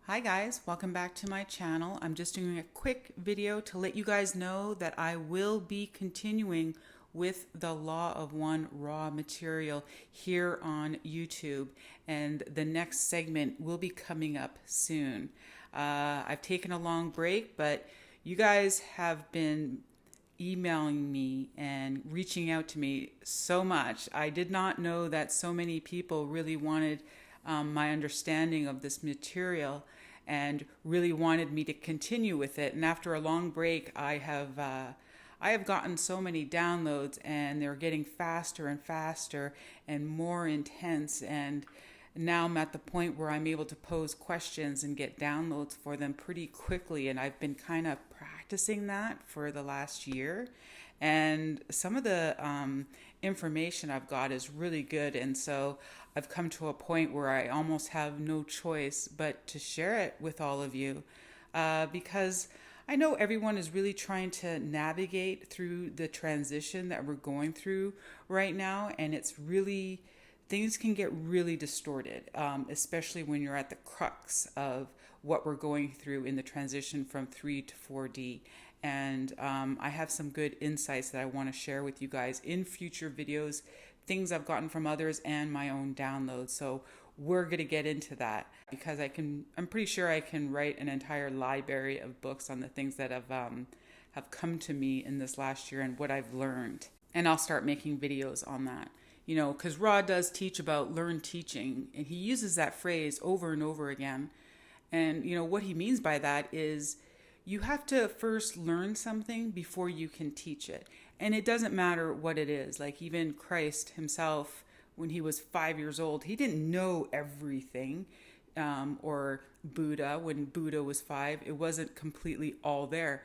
Hi guys, welcome back to my channel. I'm just doing a quick video to let you guys know that I will be continuing with the Law of One raw material here on YouTube, and the next segment will be coming up soon. I've taken a long break, but you guys have been emailing me and reaching out to me so much. I did not know that so many people really wanted my understanding of this material and really wanted me to continue with it. And after a long break, I have gotten so many downloads, and they're getting faster and faster and more intense. And now I'm at the point where I'm able to pose questions and get downloads for them pretty quickly. And I've been kind of practicing that for the last year. And some of the information I've got is really good. And so I've come to a point where I almost have no choice but to share it with all of you, because I know everyone is really trying to navigate through the transition that we're going through right now. And it's really, things can get really distorted, especially when you're at the crux of what we're going through in the transition from 3 to 4D. And I have some good insights that I want to share with you guys in future videos, things I've gotten from others and my own downloads. So we're going to get into that because I'm pretty sure I can write an entire library of books on the things that have come to me in this last year and what I've learned. And I'll start making videos on that. You know, because Ra does teach about learned teaching, and he uses that phrase over and over again. And, you know, what he means by that is you have to first learn something before you can teach it. And it doesn't matter what it is. Like even Christ himself, when he was 5 years old, he didn't know everything. Or Buddha, when Buddha was 5, it wasn't completely all there.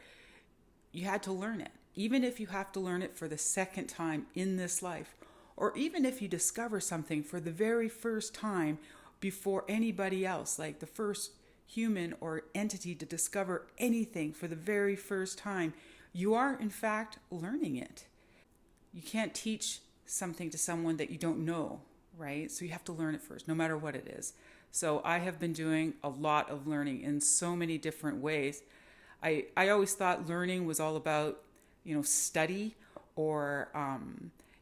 You had to learn it. Even if you have to learn it for the second time in this life, or even if you discover something for the very first time before anybody else, like the first human or entity to discover anything for the very first time, you are in fact learning it. You can't teach something to someone that you don't know, right? So you have to learn it first, no matter what it is. So I have been doing a lot of learning in so many different ways. I always thought learning was all about, study or,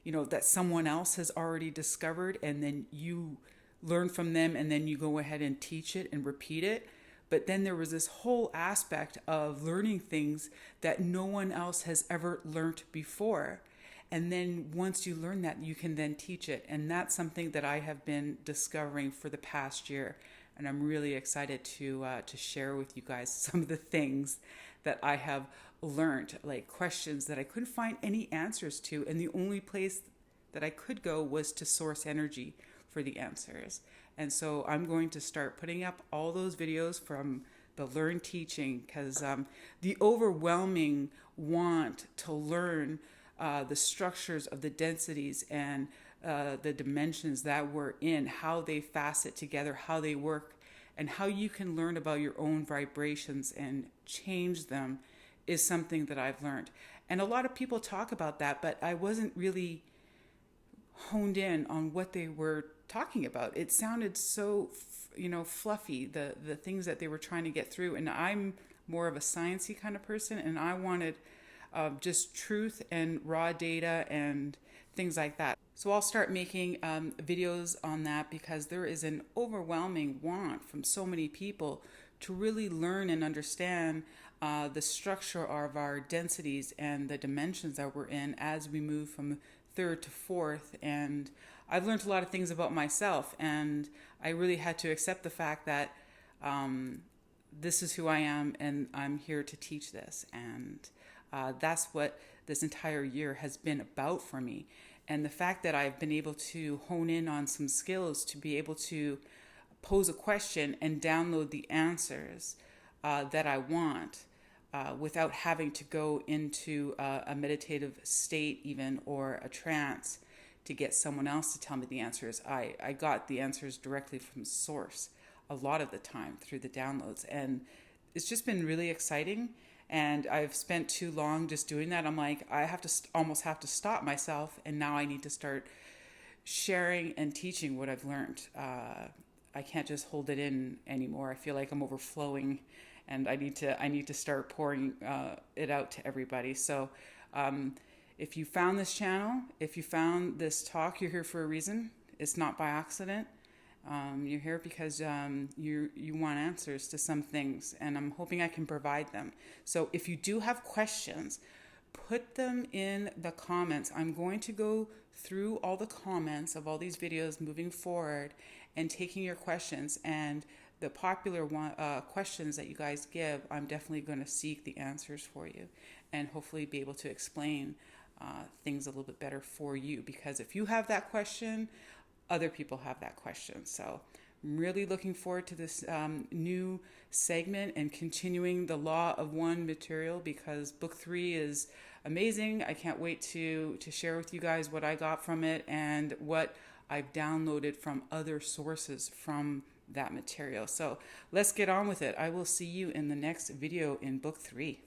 that someone else has already discovered, and then you learn from them and then you go ahead and teach it and repeat it. But then there was this whole aspect of learning things that no one else has ever learned before. And then once you learn that, you can then teach it. And that's something that I have been discovering for the past year. And I'm really excited to share with you guys some of the things that I have learned, like questions that I couldn't find any answers to. And the only place that I could go was to source energy for the answers. And so I'm going to start putting up all those videos from the learned teaching, because the overwhelming want to learn the structures of the densities and the dimensions that we're in, how they facet together, how they work, and how you can learn about your own vibrations and change them is something that I've learned. And a lot of people talk about that, but I wasn't really honed in on what they were talking about. It sounded so, fluffy, the things that they were trying to get through. And I'm more of a sciencey kind of person, and I wanted just truth and raw data and things like that. So I'll start making videos on that, because there is an overwhelming want from so many people to really learn and understand the structure of our densities and the dimensions that we're in as we move from third to fourth. And I've learned a lot of things about myself, and I really had to accept the fact that this is who I am, and I'm here to teach this. And that's what this entire year has been about for me. And the fact that I've been able to hone in on some skills to be able to pose a question and download the answers that I want without having to go into a meditative state even, or a trance to get someone else to tell me the answers. I got the answers directly from source a lot of the time through the downloads. And it's just been really exciting. And I've spent too long just doing that. I'm like, I have to almost have to stop myself. And now I need to start sharing and teaching what I've learned I can't just hold it in anymore. I feel like I'm overflowing, and I need to start pouring it out to everybody. So if you found this channel, if you found this talk, you're here for a reason. It's not by accident. You're here because you want answers to some things, and I'm hoping I can provide them. So if you do have questions, put them in the comments. I'm going to go through all the comments of all these videos moving forward and taking your questions, and the popular questions that you guys give, I'm definitely going to seek the answers for you and hopefully be able to explain things a little bit better for you, because if you have that question, other people have that question. So I'm really looking forward to this new segment and continuing the Law of One material, because book 3 is amazing. I can't wait to share with you guys what I got from it and what I've downloaded from other sources from that material. So let's get on with it. I will see you in the next video in book 3.